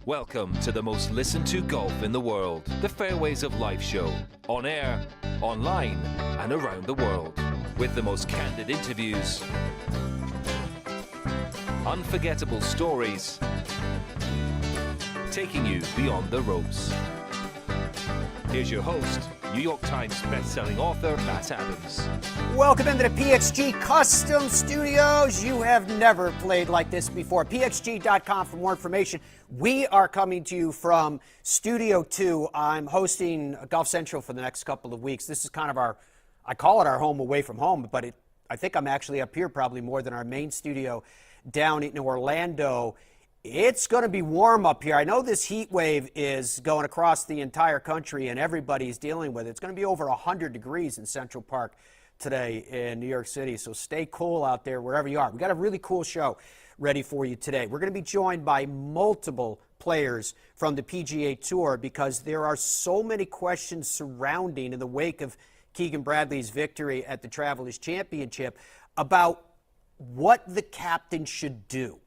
Welcome to the most listened to golf in the world, the Fairways of Life show, on air, online, and around the world, with the most candid interviews, unforgettable stories, taking you beyond the ropes. Here's your host, New York Times best-selling author, Matt Adams. Welcome into the PXG Custom Studios. You have never played like this before. PXG.com for more information. We are coming to you from Studio 2. I'm hosting Golf Central for the next couple of weeks. This is kind of our, I call it our home away from home, but I think I'm actually up here probably more than our main studio down in Orlando. It's going to be warm up here. I know this heat wave is going across the entire country and everybody's dealing with it. It's going to be over 100 degrees in Central Park today in New York City, so stay cool out there wherever you are. We've got a really cool show ready for you today. We're going to be joined by multiple players from the PGA Tour because there are so many questions surrounding, in the wake of Keegan Bradley's victory at the Travelers Championship, about what the captain should do.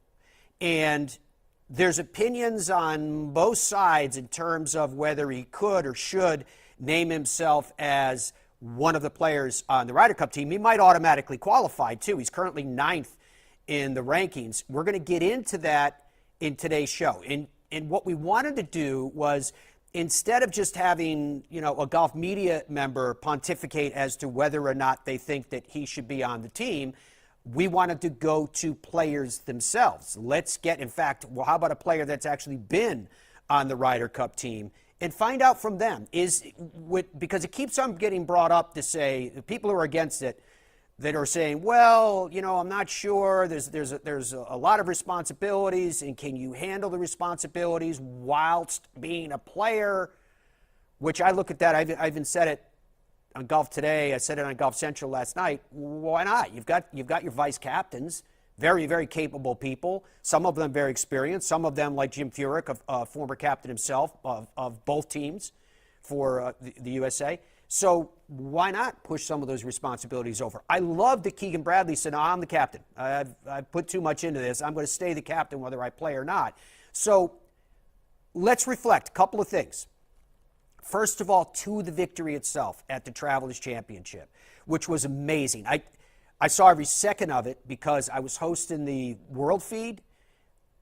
And there's opinions on both sides in terms of whether he could or should name himself as one of the players on the Ryder Cup team. He might automatically qualify, too. He's currently 9th in the rankings. We're going to get into that in today's show. And what we wanted to do was, instead of just having, a golf media member pontificate as to whether or not they think that he should be on the team, we wanted to go to players themselves. Let's get, in fact, well, how about a player that's actually been on the Ryder Cup team and find out from them, because it keeps on getting brought up to say, the people who are against it, that are saying, well, I'm not sure, there's a lot of responsibilities, and can you handle the responsibilities whilst being a player? Which I look at that, I even said it on Golf Today, I said it on Golf Central last night. Why not? You've got your vice captains, very, very capable people, some of them very experienced, some of them like Jim Furyk, a former captain himself of both teams for the USA. So why not push some of those responsibilities over? I love that Keegan Bradley said, no, I'm the captain. I've put too much into this. I'm going to stay the captain whether I play or not. So let's reflect a couple of things. First of all, to the victory itself at the Travelers Championship, which was amazing. I saw every second of it because I was hosting the World Feed,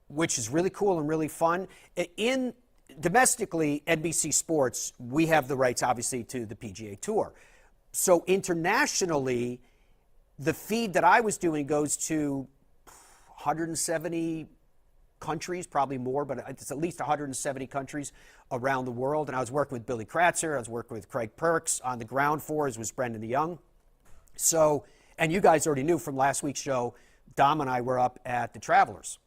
which is really cool and really fun. Domestically, NBC Sports, we have the rights, obviously, to the PGA Tour. So internationally, the feed that I was doing goes to 170 countries, probably more, but it's at least 170 countries around the world. And I was working with Billy Kratzer. I was working with Craig Perks. On the ground for us was Brendan DeYoung. So, and you guys already knew from last week's show, Dom and I were up at the Travelers.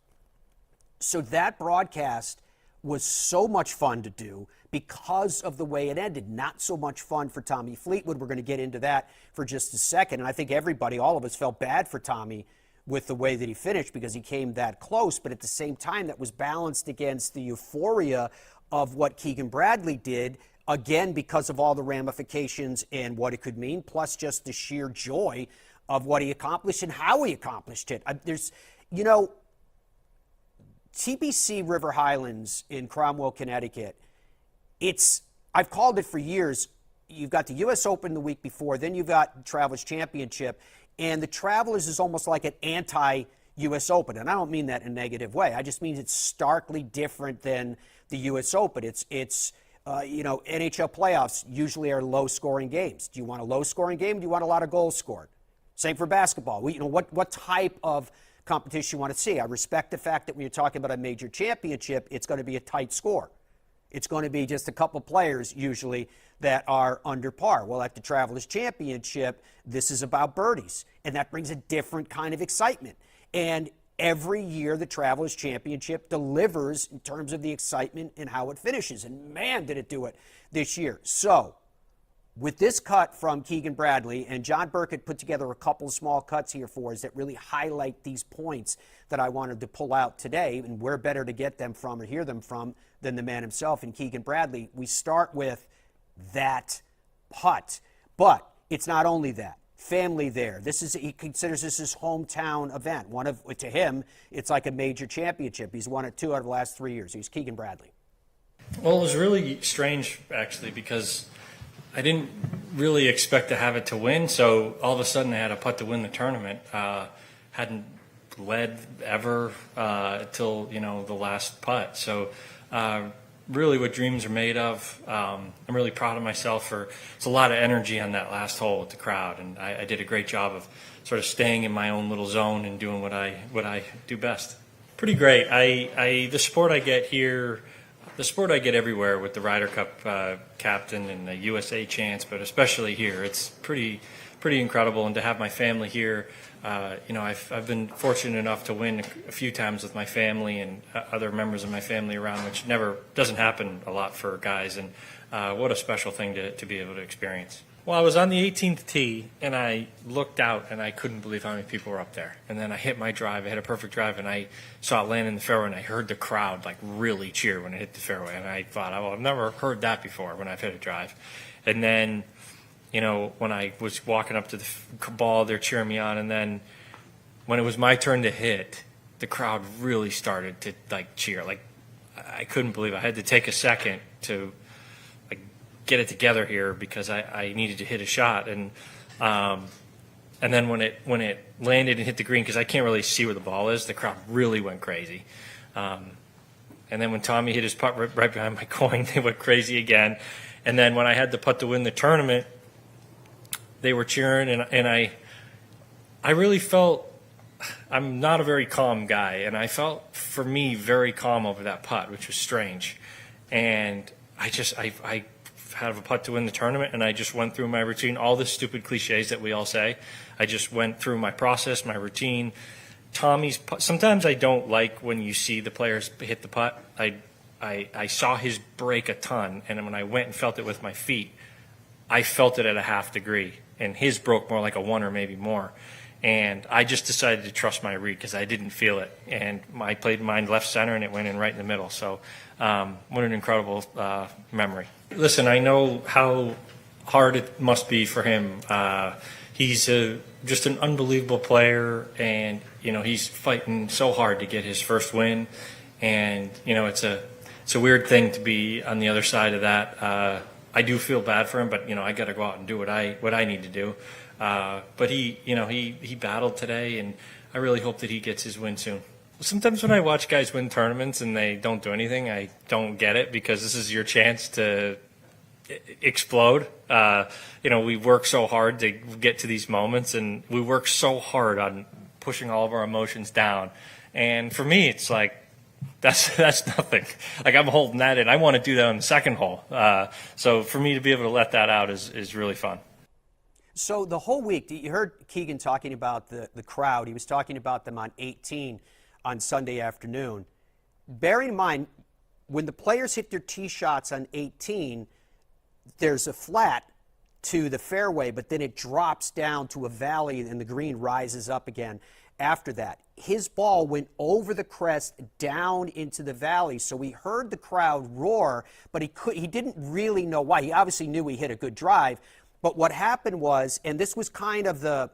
So that broadcast was so much fun to do because of the way it ended. Not so much fun for Tommy Fleetwood. We're going to get into that for just a second. And I think everybody, all of us, felt bad for Tommy with the way that he finished because he came that close. But at the same time, that was balanced against the euphoria of what Keegan Bradley did, again, because of all the ramifications and what it could mean, plus just the sheer joy of what he accomplished and how he accomplished it. TPC River Highlands in Cromwell, Connecticut, I've called it for years. You've got the U.S. Open the week before, then you've got the Travelers Championship, and the Travelers is almost like an anti-U.S. Open, and I don't mean that in a negative way. I just mean it's starkly different than the U.S. Open. It's NHL playoffs usually are low-scoring games. Do you want a low-scoring game? Or do you want a lot of goals scored? Same for basketball. What type of competition you want to see? I respect the fact that when you're talking about a major championship, it's going to be a tight score. It's going to be just a couple players usually that are under par. Well, at the Travelers Championship, this is about birdies, and that brings a different kind of excitement. And every year, the Travelers Championship delivers in terms of the excitement and how it finishes. And man, did it do it this year. So, with this cut from Keegan Bradley, and John Burkett put together a couple of small cuts here for us that really highlight these points that I wanted to pull out today, and where better to get them from or hear them from than the man himself and Keegan Bradley. We start with that putt. But it's not only that. family there. He considers this his hometown event. To him, it's like a major championship. He's won it 2 out of the last 3 years. He's Keegan Bradley. Well, it was really strange, actually, because I didn't really expect to have it to win. So all of a sudden I had a putt to win the tournament. Hadn't led ever till, the last putt. So really what dreams are made of. I'm really proud of myself it's a lot of energy on that last hole with the crowd. And I did a great job of sort of staying in my own little zone and doing what I do best. Pretty great. The support I get here, the sport I get everywhere with the Ryder Cup captain and the USA chance, but especially here, it's pretty incredible. And to have my family here, I've been fortunate enough to win a few times with my family and other members of my family around, which doesn't happen a lot for guys. And what a special thing to be able to experience. Well, I was on the 18th tee, and I looked out, and I couldn't believe how many people were up there. And then I hit my drive. I hit a perfect drive, and I saw it land in the fairway, and I heard the crowd really cheer when it hit the fairway. And I thought, I've never heard that before when I've hit a drive. And then, when I was walking up to the ball, they're cheering me on. And then when it was my turn to hit, the crowd really started to, cheer. I couldn't believe it. I had to take a second to get it together here because I needed to hit a shot, and then when it landed and hit the green, because I can't really see where the ball is, the crowd really went crazy. And then when Tommy hit his putt right behind my coin, they went crazy again. And then when I had the putt to win the tournament, they were cheering, and I really felt, I'm not a very calm guy, and I felt, for me, very calm over that putt, which was strange. And I had a putt to win the tournament, and I just went through my routine, all the stupid cliches that we all say. I just went through my process, my routine. Tommy's putt, sometimes I don't like when you see the players hit the putt. I saw his break a ton, and when I went and felt it with my feet, I felt it at a half degree, and his broke more like a 1 or maybe more. And I just decided to trust my read because I didn't feel it. And I played mine left center, and it went in right in the middle. So what an incredible memory. Listen, I know how hard it must be for him. He's just an unbelievable player, and, he's fighting so hard to get his first win. And, it's a weird thing to be on the other side of that. I do feel bad for him, but, I got to go out and do what I need to do. But he battled today, and I really hope that he gets his win soon. Sometimes when I watch guys win tournaments and they don't do anything, I don't get it, because this is your chance to explode. We work so hard to get to these moments, and we work so hard on pushing all of our emotions down. And for me, it's like, that's nothing. I'm holding that in. I want to do that on the second hole. So for me to be able to let that out is really fun. So the whole week, you heard Keegan talking about the crowd. He was talking about them on 18 on Sunday afternoon. Bearing in mind, when the players hit their tee shots on 18, there's a flat to the fairway, but then it drops down to a valley, and the green rises up again after that. His ball went over the crest down into the valley, so we heard the crowd roar, but he didn't really know why. He obviously knew he hit a good drive, but what happened was, and this was kind of the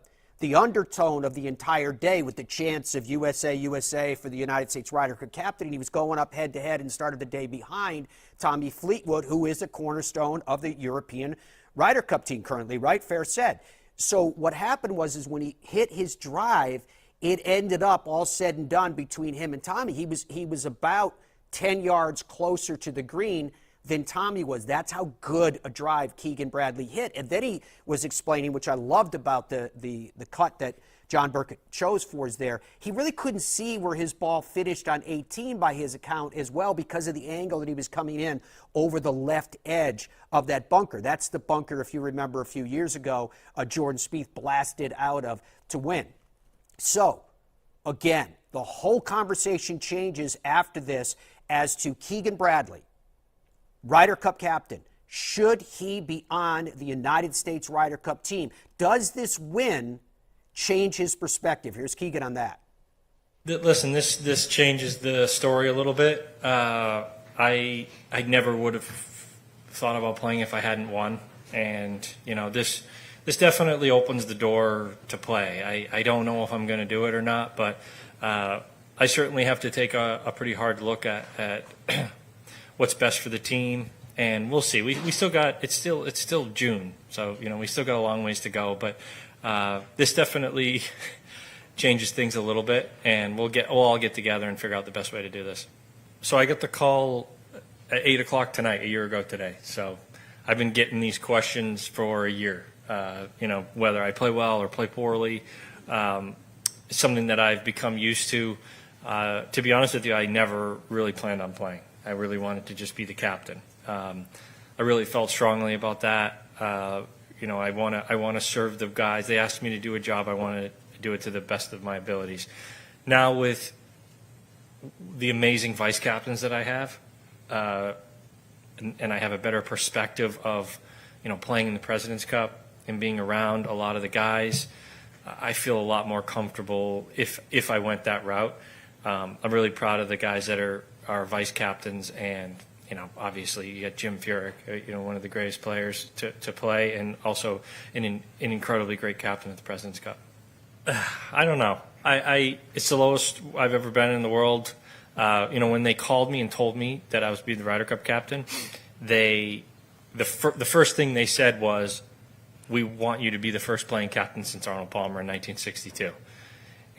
undertone of the entire day with the chants of USA, USA for the United States Ryder Cup captain, and he was going up head-to-head and started the day behind Tommy Fleetwood, who is a cornerstone of the European Ryder Cup team currently, right? Fair said. So what happened was when he hit his drive, it ended up, all said and done, between him and Tommy. He was about 10 yards closer to the green than Tommy was. That's how good a drive Keegan Bradley hit. And then he was explaining, which I loved about the cut that John Burkett chose for us there, he really couldn't see where his ball finished on 18 by his account as well, because of the angle that he was coming in over the left edge of that bunker. That's the bunker, if you remember a few years ago, Jordan Spieth blasted out of to win. So, again, the whole conversation changes after this as to Keegan Bradley, Ryder Cup captain. Should he be on the United States Ryder Cup team? Does this win change his perspective? Here's Keegan on that. Listen, this changes the story a little bit. I never would have thought about playing if I hadn't won, and this this definitely opens the door to play. I don't know if I'm going to do it or not, but I certainly have to take a pretty hard look at what's best for the team, and we'll see. We still got it's still June, so we still got a long ways to go, but this definitely changes things a little bit, and we'll all get together and figure out the best way to do this. So I got the call at 8 o'clock tonight, a year ago today. So I've been getting these questions for a year. Whether I play well or play poorly, something that I've become used to. To be honest with you, I never really planned on playing. I really wanted to just be the captain. I really felt strongly about that. I want to serve the guys. They asked me to do a job. I wanted to do it to the best of my abilities. Now with the amazing vice captains that I have, and I have a better perspective of, playing in the President's Cup and being around a lot of the guys, I feel a lot more comfortable if I went that route. I'm really proud of the guys that are vice captains, and obviously you got Jim Furyk, one of the greatest players to play, and also an incredibly great captain at the President's Cup. I don't know. It's the lowest I've ever been in the world. When they called me and told me that I was being the Ryder Cup captain, the first thing they said was, "We want you to be the first playing captain since Arnold Palmer in 1962."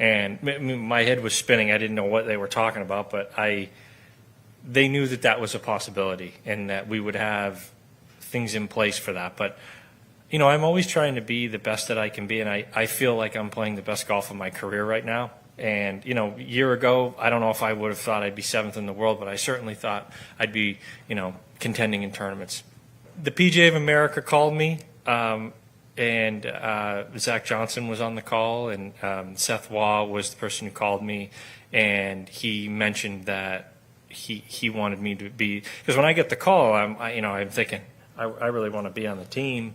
And my head was spinning. I didn't know what they were talking about, but they knew that was a possibility and that we would have things in place for that. But I'm always trying to be the best that I can be, and I feel like I'm playing the best golf of my career right now. And, a year ago, I don't know if I would have thought I'd be 7th in the world, but I certainly thought I'd be, contending in tournaments. The PGA of America called me, and Zach Johnson was on the call, and Seth Waugh was the person who called me, and he mentioned that he wanted me to be, because when I get the call, I'm thinking, I really want to be on the team.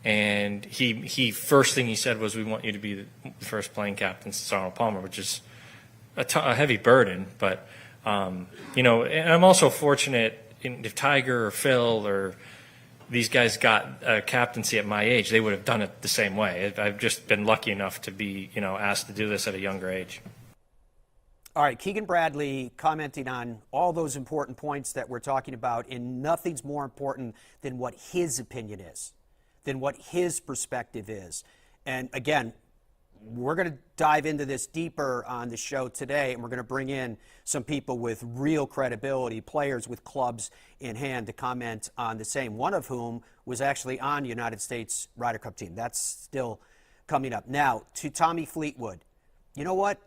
And he first thing he said was, "We want you to be the first playing captain since Arnold Palmer," which is a heavy burden. But and I'm also fortunate if Tiger or Phil or these guys got a captaincy at my age, they would have done it the same way. I've just been lucky enough to be asked to do this at a younger age. All right, Keegan Bradley commenting on all those important points that we're talking about, and nothing's more important than what his opinion is, than what his perspective is. And again, we're going to dive into this deeper on the show today, and we're going to bring in some people with real credibility, players with clubs in hand to comment on the same, one of whom was actually on the United States Ryder Cup team. That's still coming up. Now, to Tommy Fleetwood, you know what?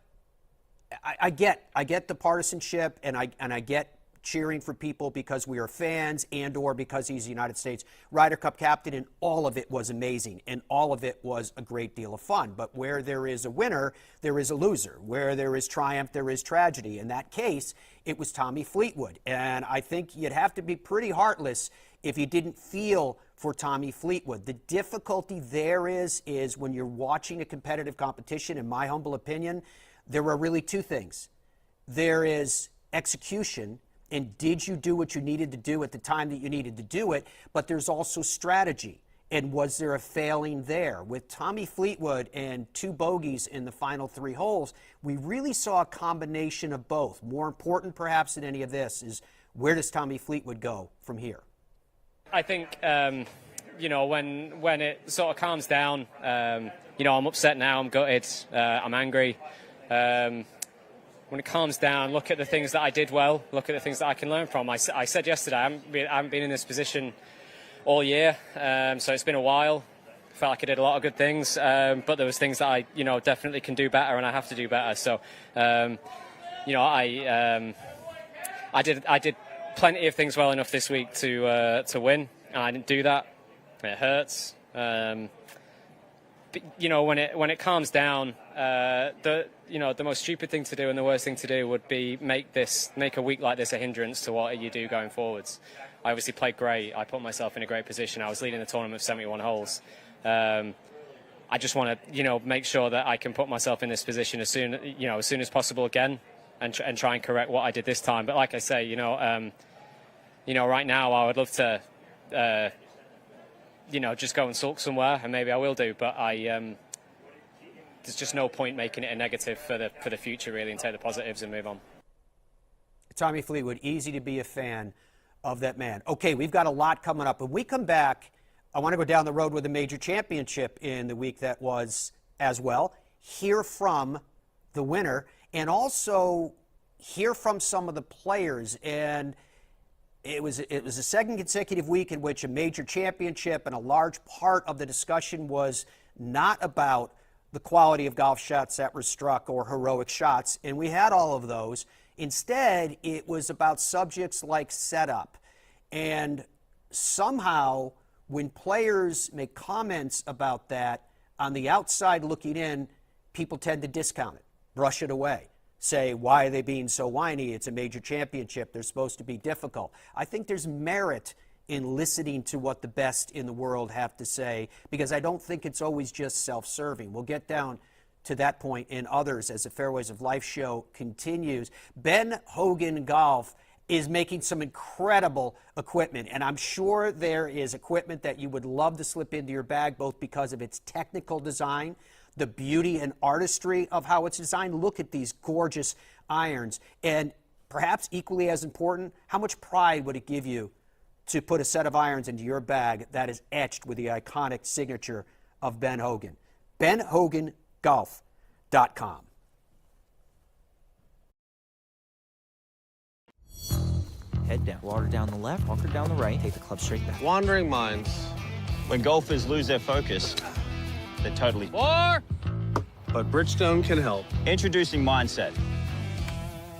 I get the partisanship, and I get cheering for people because we are fans and or because he's the United States Ryder Cup captain, and all of it was amazing, and all of it was a great deal of fun. But where there is a winner, there is a loser. Where there is triumph, there is tragedy. In that case, it was Tommy Fleetwood. And I think you'd have to be pretty heartless if you didn't feel for Tommy Fleetwood. The difficulty there is when you're watching a competitive competition, in my humble opinion, there are really two things. There is execution, and did you do what you needed to do at the time that you needed to do it? But there's also strategy. And was there a failing there? With Tommy Fleetwood and 2 bogeys in the final 3 holes, we really saw a combination of both. More important, perhaps, than any of this is, where does Tommy Fleetwood go from here? I think, when it sort of calms down, I'm upset now, I'm gutted, I'm angry. When it calms down, look at the things that I did well, look at the things that I can learn from. I said yesterday, I haven't been in this position all year, so it's been a while. Felt like I did a lot of good things, but there was things that I, definitely can do better, and I have to do better. So, I did plenty of things well enough this week to win, and I didn't do that. It hurts. But, when it calms down, the most stupid thing to do and the worst thing to do would be make a week like this a hindrance to what you do going forwards. I obviously played great. I put myself in a great position. I was leading the tournament of 71 holes. I just want to, make sure that I can put myself in this position as soon as possible again, and try and correct what I did this time. But like I say, right now I would love to, just go and sulk somewhere, and maybe I will do. But there's just no point making it a negative for the future, really, and take the positives and move on. Tommy Fleetwood, easy to be a fan of that man. Okay, we've got a lot coming up. When we come back, I want to go down the road with a major championship in the week that was as well, hear from the winner, and also hear from some of the players. And it was a second consecutive week in which a major championship, and a large part of the discussion was not about the quality of golf shots that were struck or heroic shots, and we had all of those. Instead, it was about subjects like setup. And somehow, when players make comments about that, on the outside looking in, people tend to discount it, brush it away, say, why are they being so whiny? It's a major championship. They're supposed to be difficult. I think there's merit in listening to what the best in the world have to say, because I don't think it's always just self-serving. We'll get down to that point and others as the Fairways of Life show continues. Ben Hogan Golf is making some incredible equipment, and I'm sure there is equipment that you would love to slip into your bag, both because of its technical design, the beauty and artistry of how it's designed. Look at these gorgeous irons, and perhaps equally as important, how much pride would it give you to put a set of irons into your bag that is etched with the iconic signature of Ben Hogan? BenHoganGolf.com. Head down, water down the left, bunker down the right, take the club straight back. Wandering minds. When golfers lose their focus, they're totally... But Bridgestone can help. Introducing Mindset.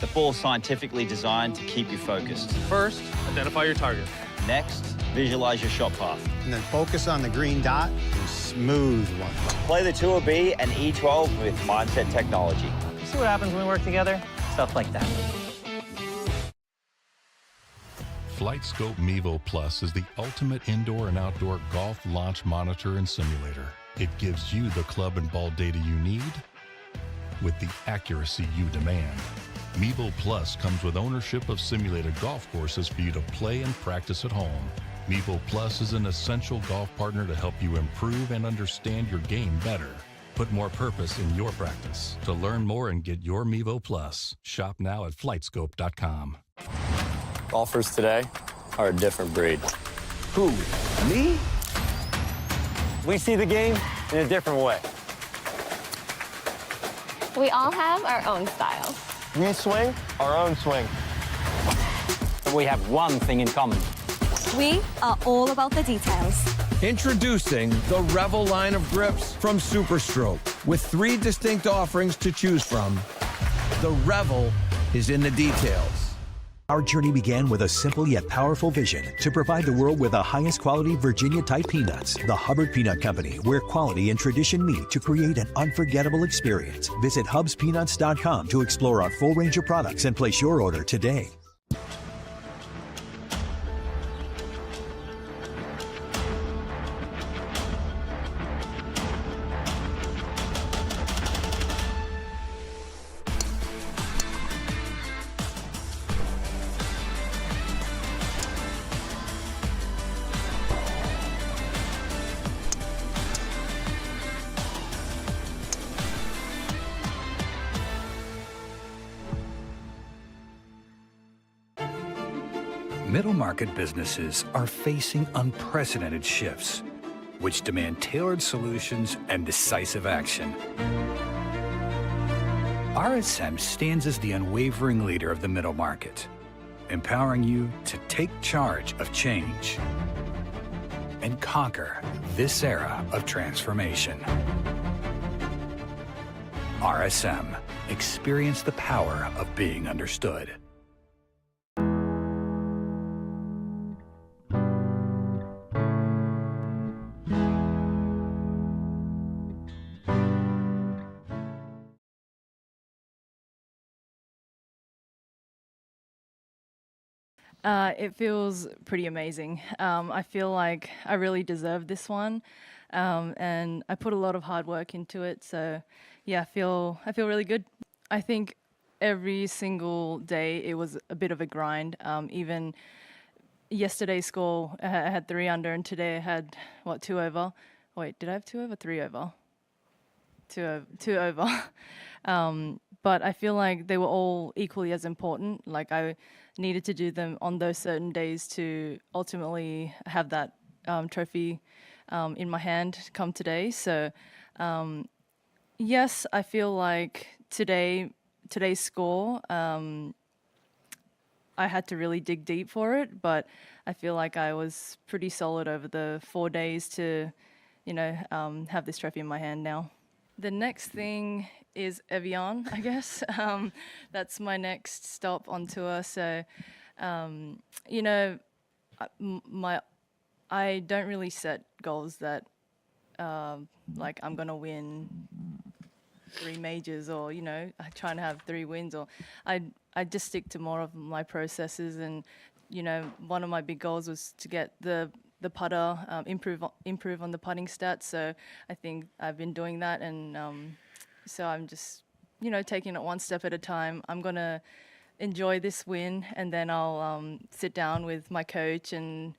The ball scientifically designed to keep you focused. First, identify your target. Next, visualize your shot path. And then focus on the green dot and smooth one. Play the Tour B and E12 with Mindset technology. You see what happens when we work together? Stuff like that. FlightScope Mevo Plus is the ultimate indoor and outdoor golf launch monitor and simulator. It gives you the club and ball data you need with the accuracy you demand. Mevo Plus comes with ownership of simulated golf courses for you to play and practice at home. Mevo Plus is an essential golf partner to help you improve and understand your game better. Put more purpose in your practice. To learn more and get your Mevo Plus, shop now at flightscope.com. Golfers today are a different breed. Who? Me? We see the game in a different way. We all have our own styles. We swing our own swing. But we have one thing in common. We are all about the details. Introducing the Revel line of grips from Superstroke. With 3 distinct offerings to choose from, the Revel is in the details. Our journey began with a simple yet powerful vision to provide the world with the highest quality Virginia-type peanuts. The Hubbard Peanut Company, where quality and tradition meet to create an unforgettable experience. Visit hubspeanuts.com to explore our full range of products and place your order today. Middle market businesses are facing unprecedented shifts, which demand tailored solutions and decisive action. RSM stands as the unwavering leader of the middle market, empowering you to take charge of change and conquer this era of transformation. RSM. Experience the power of being understood. It feels pretty amazing. I feel like I really deserve this one, and I put a lot of hard work into it. So, yeah, I feel really good. I think every single day it was a bit of a grind. Even yesterday's score, I had 3 under, and today I had, 2 over? Wait, did I have 2 over? 3 over. 2 over. But I feel like they were all equally as important. Like I needed to do them on those certain days to ultimately have that trophy in my hand come today. So yes, I feel like today's score, I had to really dig deep for it, but I feel like I was pretty solid over the 4 days to, have this trophy in my hand now. The next thing is Evian, I guess. That's my next stop on tour. So, I don't really set goals that, like I'm gonna win 3 majors or, trying to have 3 wins, or I just stick to more of my processes. And, one of my big goals was to get the putter, improve on the putting stats. So I think I've been doing that, and so I'm just, taking it one step at a time. I'm gonna enjoy this win, and then I'll sit down with my coach and,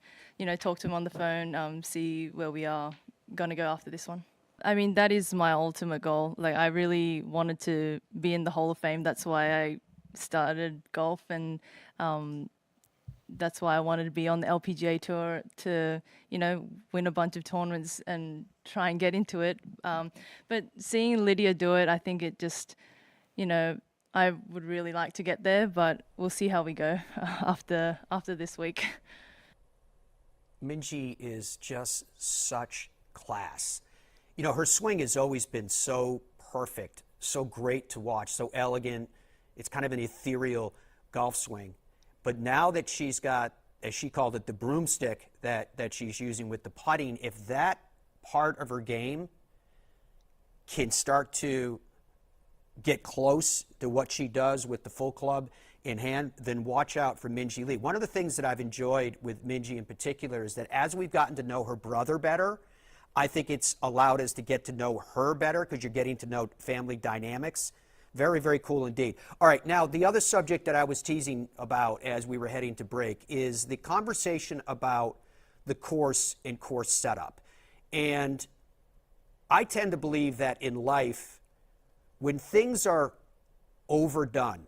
talk to him on the phone, see where we are gonna go after this one. I mean, that is my ultimate goal. Like, I really wanted to be in the Hall of Fame. That's why I started golf, and that's why I wanted to be on the LPGA tour to, win a bunch of tournaments and try and get into it. But seeing Lydia do it, I think it just, I would really like to get there, but we'll see how we go after this week. Minjee is just such class. Her swing has always been so perfect, so great to watch, so elegant. It's kind of an ethereal golf swing. But now that she's got, as she called it, the broomstick that she's using with the putting, if that part of her game can start to get close to what she does with the full club in hand, then watch out for Minjee Lee. One of the things that I've enjoyed with Minjee in particular is that as we've gotten to know her brother better, I think it's allowed us to get to know her better because you're getting to know family dynamics. Very, very cool indeed. All right, now the other subject that I was teasing about as we were heading to break is the conversation about the course and course setup. And I tend to believe that in life, when things are overdone,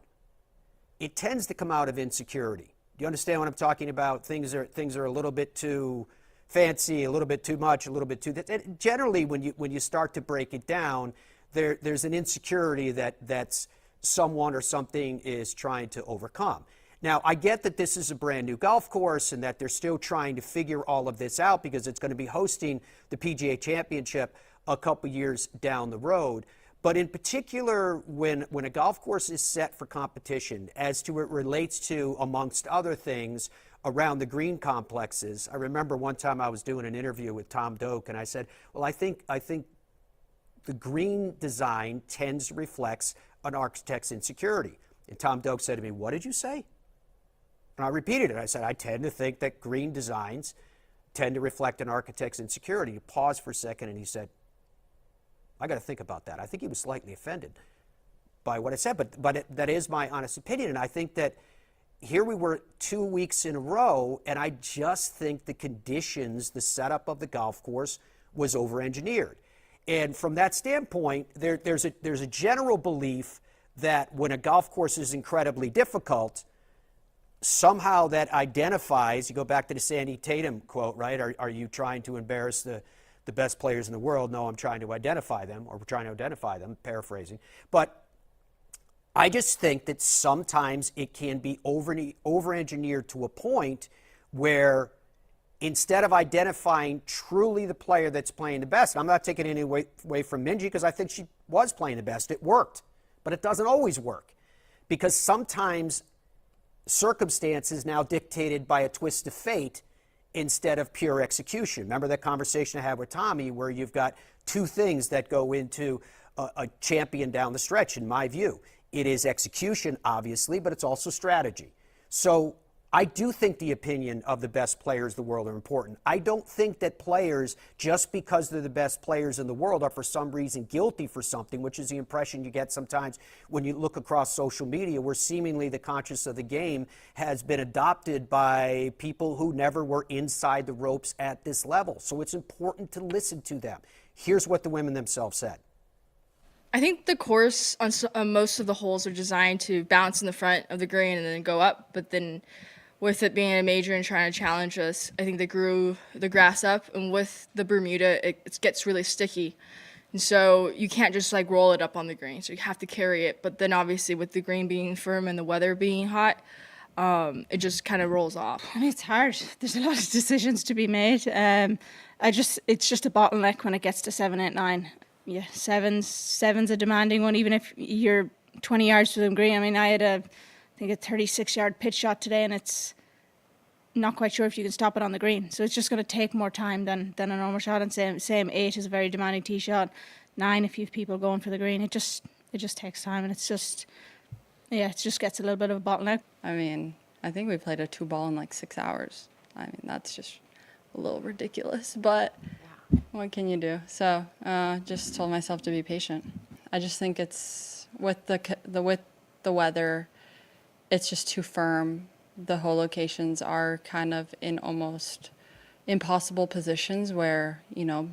it tends to come out of insecurity. Do you understand what I'm talking about? Things are a little bit too fancy, a little bit too much, a little bit too... Generally, when you start to break it down, there's an insecurity that's someone or something is trying to overcome. Now, I get that this is a brand new golf course and that they're still trying to figure all of this out because it's going to be hosting the PGA Championship a couple years down the road. But in particular, when a golf course is set for competition, as to it relates to, amongst other things, around the green complexes. I remember one time I was doing an interview with Tom Doak, and I said, well, I think the green design tends to reflect an architect's insecurity. And Tom Doak said to me, what did you say? And I repeated it. I said, I tend to think that green designs tend to reflect an architect's insecurity. He paused for a second and he said, I got to think about that. I think he was slightly offended by what I said, but that is my honest opinion. And I think that here we were 2 weeks in a row, and I just think the conditions, the setup of the golf course was over-engineered. And from that standpoint, there's a general belief that when a golf course is incredibly difficult, somehow that identifies, you go back to the Sandy Tatum quote, right? Are you trying to embarrass the best players in the world? No, I'm trying to identify them, or we're trying to identify them, paraphrasing. But I just think that sometimes it can be over-engineered to a point where instead of identifying truly the player that's playing the best, I'm not taking any away from Minjee because I think she was playing the best. It worked. But it doesn't always work because sometimes circumstances now dictated by a twist of fate instead of pure execution. Remember that conversation I had with Tommy where you've got two things that go into a champion down the stretch, in my view. It is execution, obviously, but it's also strategy. So I do think the opinion of the best players in the world are important. I don't think that players, just because they're the best players in the world, are for some reason guilty for something, which is the impression you get sometimes when you look across social media, where seemingly the conscience of the game has been adopted by people who never were inside the ropes at this level. So it's important to listen to them. Here's what the women themselves said. I think the course on most of the holes are designed to bounce in the front of the green and then go up, but then with it being a major and trying to challenge us, I think they grew the grass up, and with the Bermuda, it gets really sticky. And so you can't just like roll it up on the green, so you have to carry it. But then obviously with the green being firm and the weather being hot, it just kind of rolls off. I mean, it's hard. There's a lot of decisions to be made. It's just a bottleneck when it gets to 7, 8, 9. Yeah, seven's a demanding one, even if you're 20 yards to the green. I mean, I had a 36-yard pitch shot today, and it's not quite sure if you can stop it on the green. So it's just going to take more time than a normal shot. And same 8 is a very demanding tee shot. 9, if you have people going for the green, it just takes time, and it just gets a little bit of a bottleneck. I mean, I think we played a 2-ball in like 6 hours. I mean, that's just a little ridiculous, but what can you do? So just told myself to be patient. I just think it's with the weather, it's just too firm. The hole locations are kind of in almost impossible positions where, you know,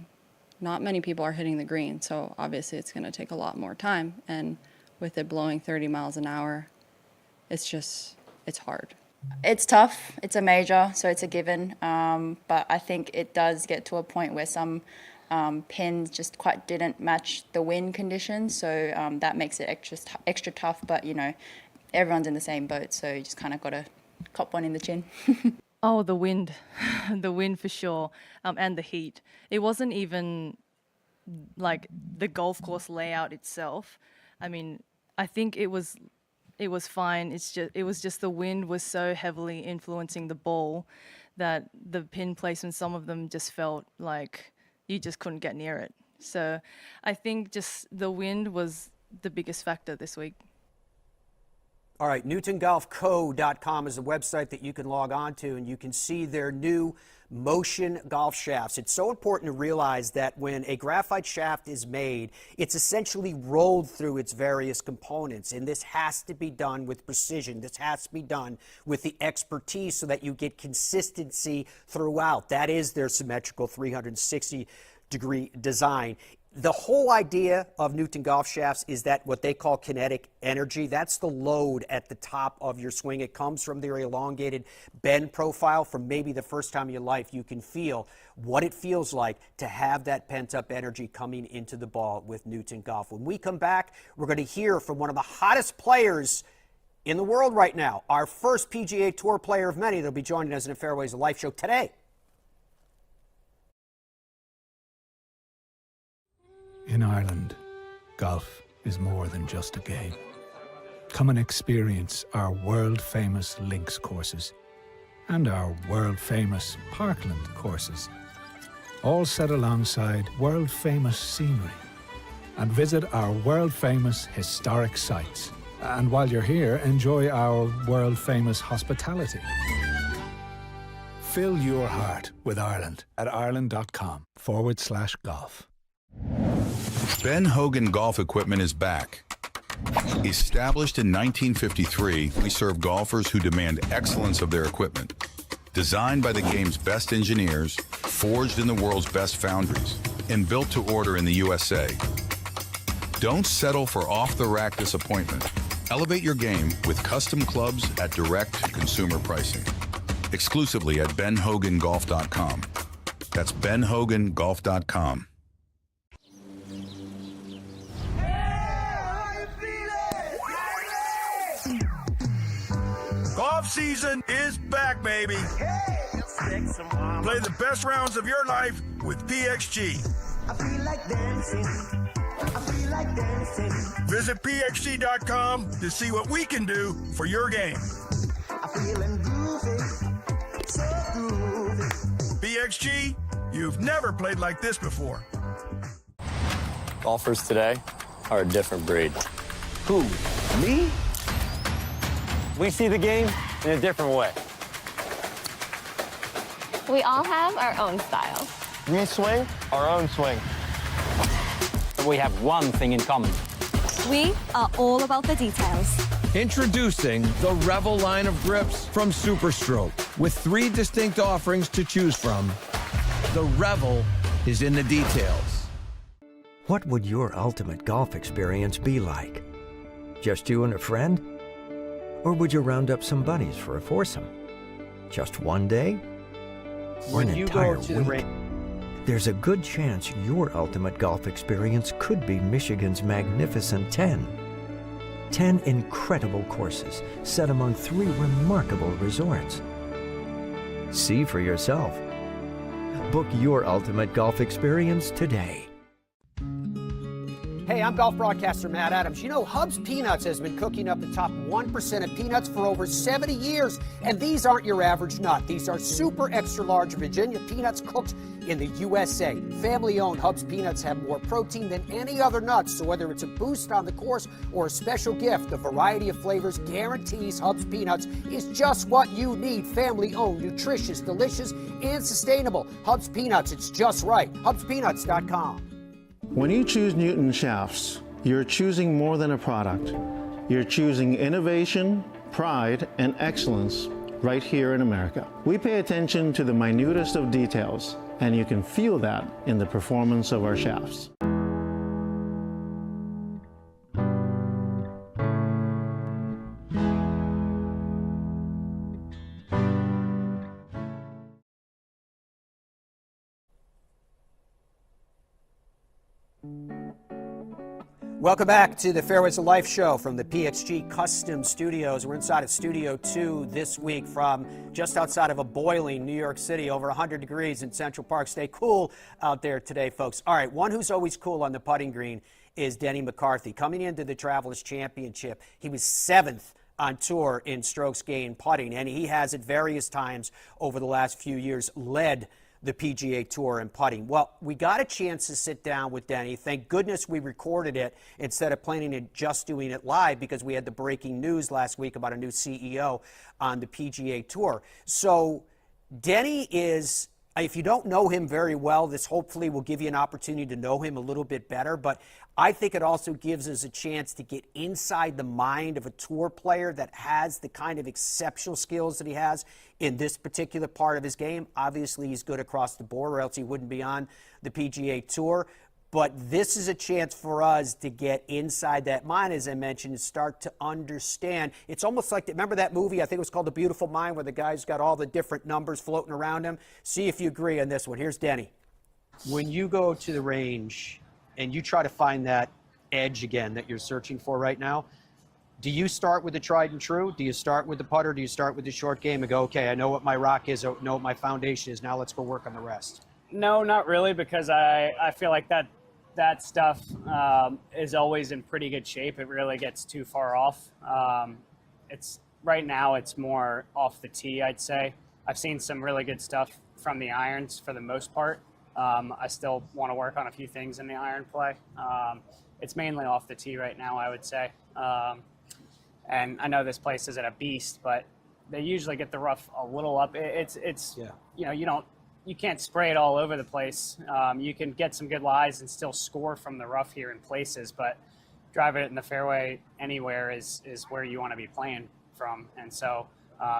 not many people are hitting the green. So obviously it's going to take a lot more time. And with it blowing 30 miles an hour, it's hard. It's tough. It's a major, so it's a given. But I think it does get to a point where some pins just quite didn't match the wind conditions. So that makes it extra tough. But, you know, everyone's in the same boat, so you just kind of got to cop one in the chin. Oh, the wind. The wind for sure. And the heat. It wasn't even like the golf course layout itself. I mean, I think it was fine. It was just the wind was so heavily influencing the ball that the pin placement, some of them just felt like you just couldn't get near it. So I think just the wind was the biggest factor this week. All right, NewtonGolfCo.com is a website that you can log on to, and you can see their new motion golf shafts. It's so important to realize that when a graphite shaft is made, it's essentially rolled through its various components, and this has to be done with precision. This has to be done with the expertise so that you get consistency throughout. That is their symmetrical 360-degree design. The whole idea of Newton golf shafts is that what they call kinetic energy, that's the load at the top of your swing. It comes from their elongated bend profile. From maybe the first time in your life, you can feel what it feels like to have that pent-up energy coming into the ball with Newton Golf. When we come back, we're going to hear from one of the hottest players in the world right now, our first PGA Tour player of many. They'll be joining us in the Fairways of Life show today. In Ireland, golf is more than just a game. Come and experience our world-famous links courses and our world-famous parkland courses, all set alongside world-famous scenery. And visit our world-famous historic sites. And while you're here, enjoy our world-famous hospitality. Fill your heart with Ireland at ireland.com/golf. Ben Hogan Golf Equipment is back. Established in 1953, we serve golfers who demand excellence of their equipment. Designed by the game's best engineers, forged in the world's best foundries, and built to order in the USA. Don't settle for off-the-rack disappointment. Elevate your game with custom clubs at direct consumer pricing. Exclusively at benhogangolf.com. That's benhogangolf.com. Golf season is back, baby. Play the best rounds of your life with PXG. I feel like dancing. I feel like dancing. Visit PXG.com to see what we can do for your game. I'm feeling groovy, so groovy. PXG, you've never played like this before. Golfers today are a different breed. Who, me? We see the game in a different way. We all have our own styles. We swing our own swing. We have one thing in common. We are all about the details. Introducing the Revel line of grips from Superstroke. With 3 distinct offerings to choose from, the Revel is in the details. What would your ultimate golf experience be like? Just you and a friend? Or would you round up some buddies for a foursome? Just one day? Or an entire week? There's a good chance your ultimate golf experience could be Michigan's magnificent 10. 10 incredible courses set among 3 remarkable resorts. See for yourself. Book your ultimate golf experience today. Hey, I'm golf broadcaster Matt Adams. You know, Hub's Peanuts has been cooking up the top 1% of peanuts for over 70 years. And these aren't your average nut. These are super extra large Virginia peanuts cooked in the USA. Family-owned Hub's Peanuts have more protein than any other nuts. So whether it's a boost on the course or a special gift, the variety of flavors guarantees Hub's Peanuts is just what you need. Family-owned, nutritious, delicious, and sustainable. Hub's Peanuts, it's just right. HubsPeanuts.com. When you choose Newton shafts, you're choosing more than a product. You're choosing innovation, pride, and excellence right here in America. We pay attention to the minutest of details, and you can feel that in the performance of our shafts. Welcome back to the Fairways of Life show from the PXG Custom Studios. We're inside of Studio 2 this week from just outside of a boiling New York City, over 100 degrees in Central Park. Stay cool out there today, folks. All right, one who's always cool on the putting green is Denny McCarthy. Coming into the Travelers Championship, he was 7th on tour in strokes gained putting, and he has at various times over the last few years led the PGA Tour in putting. Well, we got a chance to sit down with Denny. Thank goodness we recorded it instead of planning on just doing it live, because we had the breaking news last week about a new CEO on the PGA Tour. So Denny is, if you don't know him very well, this hopefully will give you an opportunity to know him a little bit better. But I think it also gives us a chance to get inside the mind of a tour player that has the kind of exceptional skills that he has in this particular part of his game. Obviously, he's good across the board, or else he wouldn't be on the PGA Tour. But this is a chance for us to get inside that mind, as I mentioned, and start to understand. It's almost like, remember that movie, I think it was called The Beautiful Mind, where the guy's got all the different numbers floating around him? See if you agree on this one. Here's Denny. When you go to the range and you try to find that edge again that you're searching for right now, do you start with the tried and true? Do you start with the putter? Do you start with the short game and go, okay, I know what my rock is, I know what my foundation is, now let's go work on the rest? No, not really, because I feel like that stuff is always in pretty good shape. It really gets too far off. It's right now it's more off the tee, I'd say. I've seen some really good stuff from the irons for the most part. I still want to work on a few things in the iron play. It's mainly off the tee right now, I would say. And I know this place isn't a beast, but they usually get the rough a little up. It's you know, you can't spray it all over the place. You can get some good lies and still score from the rough here in places, but driving it in the fairway anywhere is where you want to be playing from. And so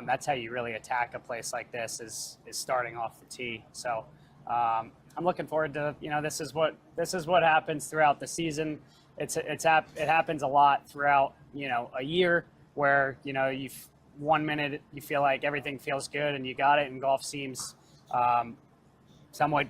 that's how you really attack a place like this, is starting off the tee. So I'm looking forward to, you know, this is what happens throughout the season. It happens a lot throughout, you know, a year, where, you know, 1 minute you feel like everything feels good and you got it, and golf seems somewhat,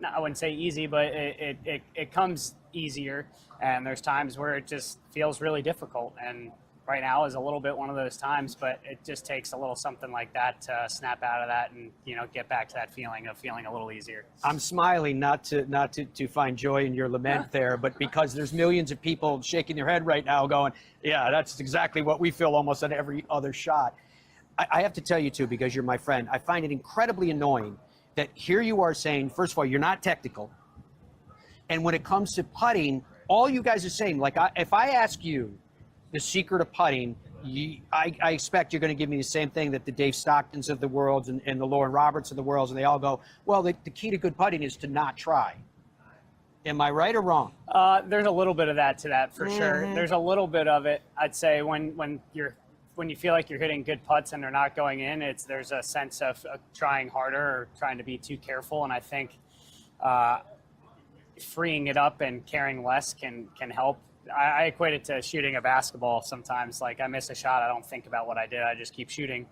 I wouldn't say easy, but it comes easier, and there's times where it just feels really difficult, and right now is a little bit one of those times, but it just takes a little something like that to snap out of that and, you know, get back to that feeling of feeling a little easier. I'm smiling not to find joy in your lament there, but because there's millions of people shaking their head right now going, yeah, that's exactly what we feel almost on every other shot. I have to tell you too, because you're my friend, I find it incredibly annoying that here you are saying, first of all, you're not technical. And when it comes to putting, all you guys are saying, like, if I ask you the secret of putting, I expect you're going to give me the same thing that the Dave Stocktons of the world and the Lauren Roberts of the world, and they all go, well, the key to good putting is to not try. Am I right or wrong? There's a little bit of that to that for sure. There's a little bit of it. I'd say when you feel like you're hitting good putts and they're not going in, there's a sense of trying harder or trying to be too careful. And I think freeing it up and caring less can help. I equate it to shooting a basketball sometimes. Like I miss a shot, I don't think about what I did. I just keep shooting.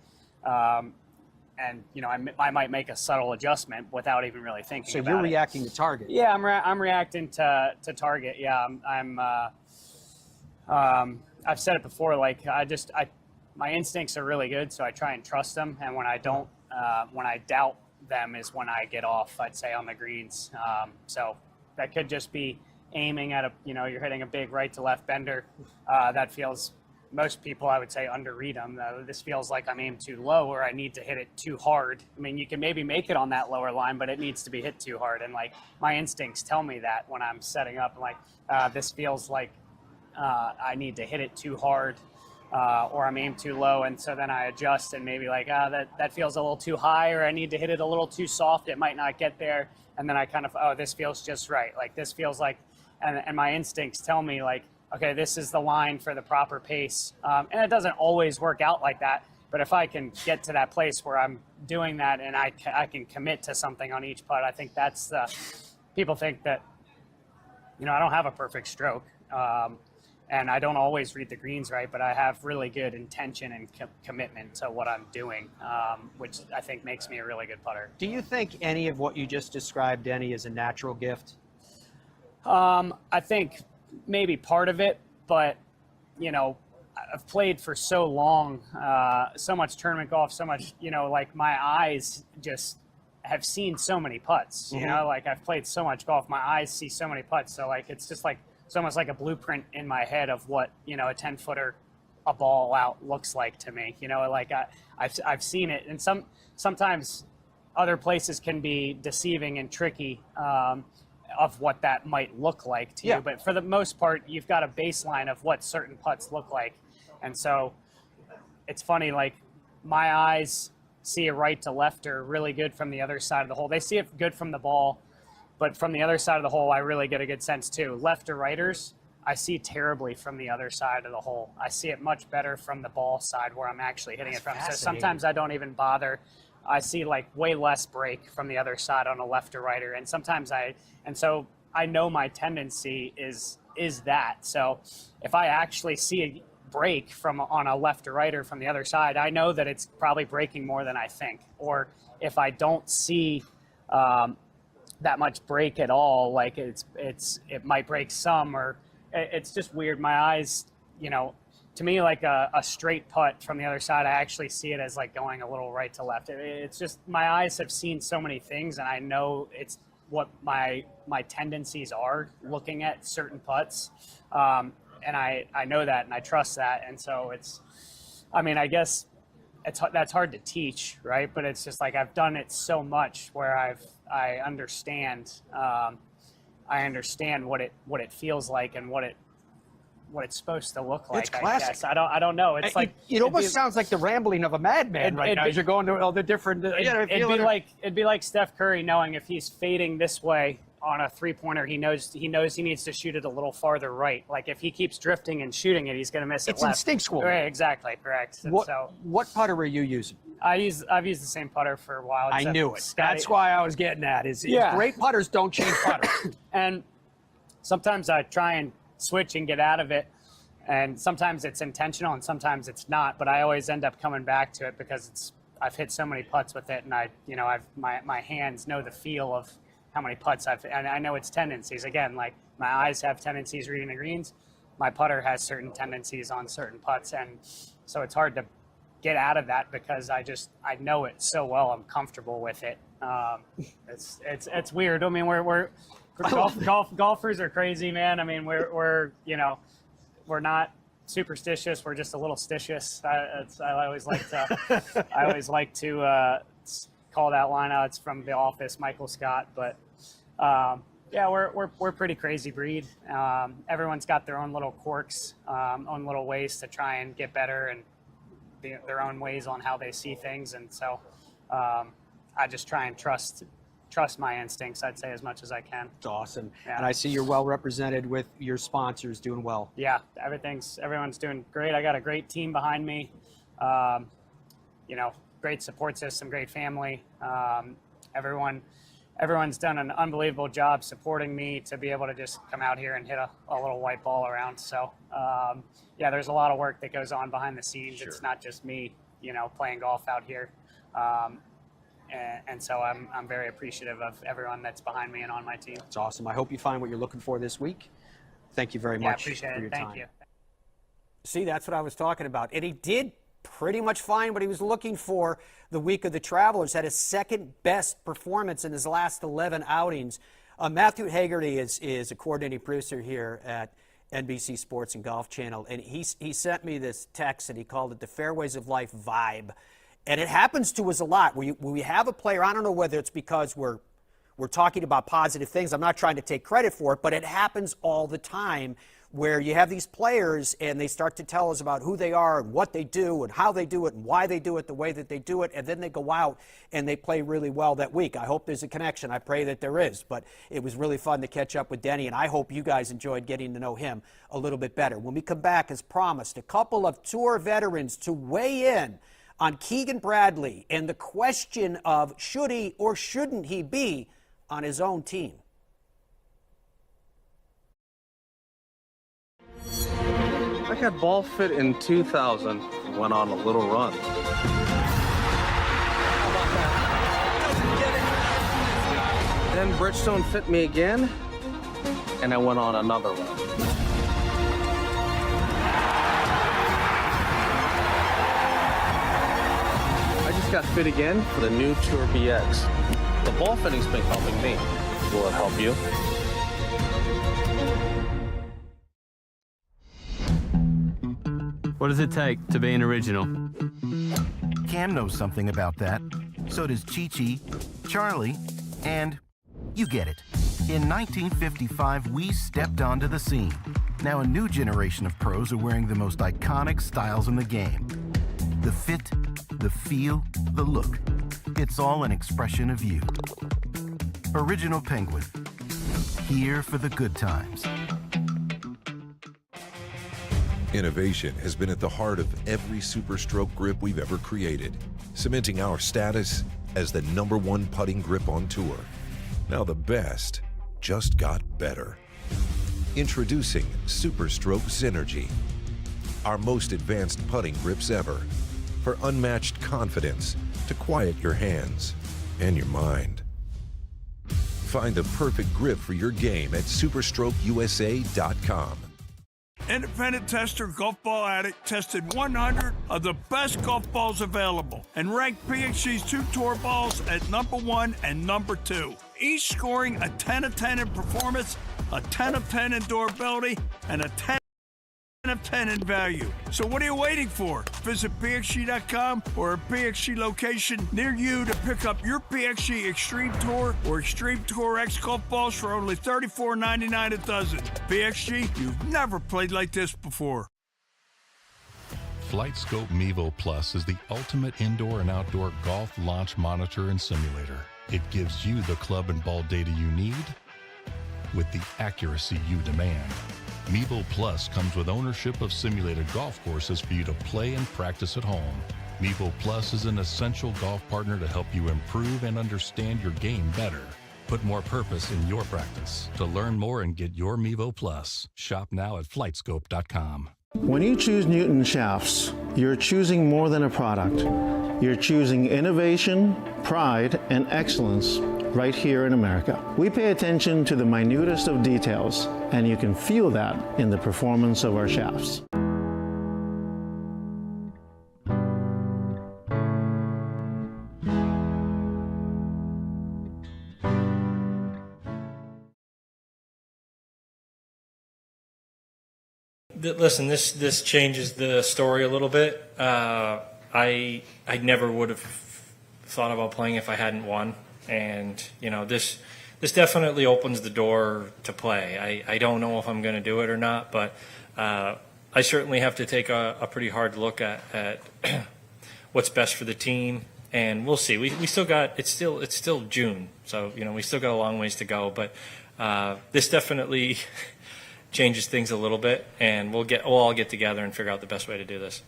And, you know, I might make a subtle adjustment without even really thinking about it. So you're reacting to target. Yeah, I'm reacting to target. Yeah, I've said it before, like my instincts are really good, so I try and trust them. And when I don't, when I doubt them is when I get off, I'd say, on the greens. So that could just be aiming at you're hitting a big right to left bender. That feels, most people I would say underread them. This feels like I'm aimed too low or I need to hit it too hard. I mean, you can maybe make it on that lower line, but it needs to be hit too hard. And like my instincts tell me that when I'm setting up, like this feels like I need to hit it too hard or I'm aimed too low. And so then I adjust and maybe like, that feels a little too high, or I need to hit it a little too soft. It might not get there. And then I kind of, this feels just right. Like this feels like, and my instincts tell me like, okay, this is the line for the proper pace. And it doesn't always work out like that. But if I can get to that place where I'm doing that and I can commit to something on each putt, I think that's people think that, I don't have a perfect stroke. And I don't always read the greens right, but I have really good intention and commitment to what I'm doing, which I think makes me a really good putter. Do you think any of what you just described, Denny, is a natural gift? I think maybe part of it, but I've played for so long, so much tournament golf, so much, like my eyes just have seen so many putts, like I've played so much golf, my eyes see so many putts. So like, it's just like, it's almost like a blueprint in my head of what, a 10-footer, a ball out looks like to me, like I've seen it. And sometimes other places can be deceiving and tricky, of what that might look like to you. But for the most part, you've got a baseline of what certain putts look like. And so it's funny, like my eyes see a right to lefter really good from the other side of the hole. They see it good from the ball, but from the other side of the hole, I really get a good sense too. Left or righters, I see terribly from the other side of the hole. I see it much better from the ball side where I'm actually hitting it from. So sometimes I don't even bother. I see like way less break from the other side on a left or righter. And sometimes so I know my tendency is that. So if I actually see a break on a left or righter from the other side, I know that it's probably breaking more than I think. Or if I don't see that much break at all, like it might break some, or it's just weird. My eyes, to me, like a straight putt from the other side, I actually see it as like going a little right to left. It's just my eyes have seen so many things, and I know it's what my tendencies are looking at certain putts. And I know that and I trust that. And so I guess that's hard to teach, right? But it's just like I've done it so much where I understand what it feels like and what it's supposed to look like. It's classic. I guess. I don't know. It's like it almost sounds like the rambling of a madman right now as you're going to all the different. It'd be like Steph Curry knowing if he's fading this way on a three-pointer, he knows he needs to shoot it a little farther right. Like if he keeps drifting and shooting it, he's going to miss it left. It's instinctual. Right, exactly, correct. What putter are you using? I've used the same putter for a while. I knew it. That's why I was getting at. Great putters don't change putters. And sometimes I try and switch and get out of it, and sometimes it's intentional and sometimes it's not, but I always end up coming back to it because I've hit so many putts with it, and my hands know the feel of how many putts and I know its tendencies. Again, like my eyes have tendencies reading the greens, my putter has certain tendencies on certain putts, and so it's hard to get out of that because I know it so well. I'm comfortable with it. It's weird. I mean, we're golfers are crazy, man. I mean, we're not superstitious. We're just a little stitious. I always like to call that line out. It's from The Office, Michael Scott. But Yeah, we're pretty crazy breed. Everyone's got their own little quirks, own little ways to try and get better, and their own ways on how they see things. And so I just try and trust my instincts, I'd say, as much as I can. It's awesome. Yeah. And I see you're well represented with your sponsors doing well. Yeah, everyone's doing great. I got a great team behind me. Great support system, great family. Everyone's done an unbelievable job supporting me to be able to just come out here and hit a little white ball around. So, there's a lot of work that goes on behind the scenes. Sure. It's not just me, playing golf out here. And so I'm very appreciative of everyone that's behind me and on my team. It's awesome. I hope you find what you're looking for this week. Thank you very much for your time. Thank you. See, that's what I was talking about. And he did pretty much find what he was looking for the week of the Travelers. Had his second best performance in his last 11 outings. Matthew Hagerty is a coordinating producer here at NBC Sports and Golf Channel, and he sent me this text, and he called it the Fairways of Life vibe. And it happens to us a lot. When we have a player, I don't know whether it's because we're talking about positive things. I'm not trying to take credit for it, but it happens all the time where you have these players and they start to tell us about who they are and what they do and how they do it and why they do it the way that they do it, and then they go out and they play really well that week. I hope there's a connection. I pray that there is, but it was really fun to catch up with Denny, and I hope you guys enjoyed getting to know him a little bit better. When we come back, as promised, a couple of tour veterans to weigh in on Keegan Bradley and the question of should he or shouldn't he be on his own team. I got ball fit in 2000, went on a little run. Then Bridgestone fit me again, and I went on another run. I just got fit again for the new Tour BX. The ball fitting's been helping me. Will it help you? What does it take to be an original? Cam knows something about that. So does Chi-Chi, Charlie, and you get it. In 1955, we stepped onto the scene. Now a new generation of pros are wearing the most iconic styles in the game. The fit, the feel, the look. It's all an expression of you. Original Penguin. Here for the good times. Innovation has been at the heart of every SuperStroke grip we've ever created, cementing our status as the #1 putting grip on tour. Now the best just got better. Introducing SuperStroke Synergy, our most advanced putting grips ever, for unmatched confidence to quiet your hands and your mind. Find the perfect grip for your game at superstrokeusa.com. Independent tester Golf Ball Addict tested 100 of the best golf balls available and ranked PXG's 2 tour balls at #1 and #2, each scoring a 10 of 10 in performance, a 10 of 10 in durability, and a 10 of 10 in value. So what are you waiting for? Visit PXG.com or a PXG location near you to pick up your PXG Extreme Tour or Extreme Tour X golf balls for only $34.99 a dozen. PXG, you've never played like this before. FlightScope Mevo Plus is the ultimate indoor and outdoor golf launch monitor and simulator. It gives you the club and ball data you need with the accuracy you demand. Mevo Plus comes with ownership of simulated golf courses for you to play and practice at home. Mevo Plus is an essential golf partner to help you improve and understand your game better. Put more purpose in your practice. To learn more and get your Mevo Plus, shop now at flightscope.com. When you choose Newton shafts, you're choosing more than a product. You're choosing innovation, pride, and excellence right here in America. We pay attention to the minutest of details, and you can feel that in the performance of our shafts. Listen, this changes the story a little bit. I never would have thought about playing if I hadn't won, and this this definitely opens the door to play. I don't know if I'm going to do it or not, but I certainly have to take a pretty hard look at what's best for the team, and we'll see. We still got it's still June, so we still got a long ways to go. But this definitely changes things a little bit, and we'll all get together and figure out the best way to do this.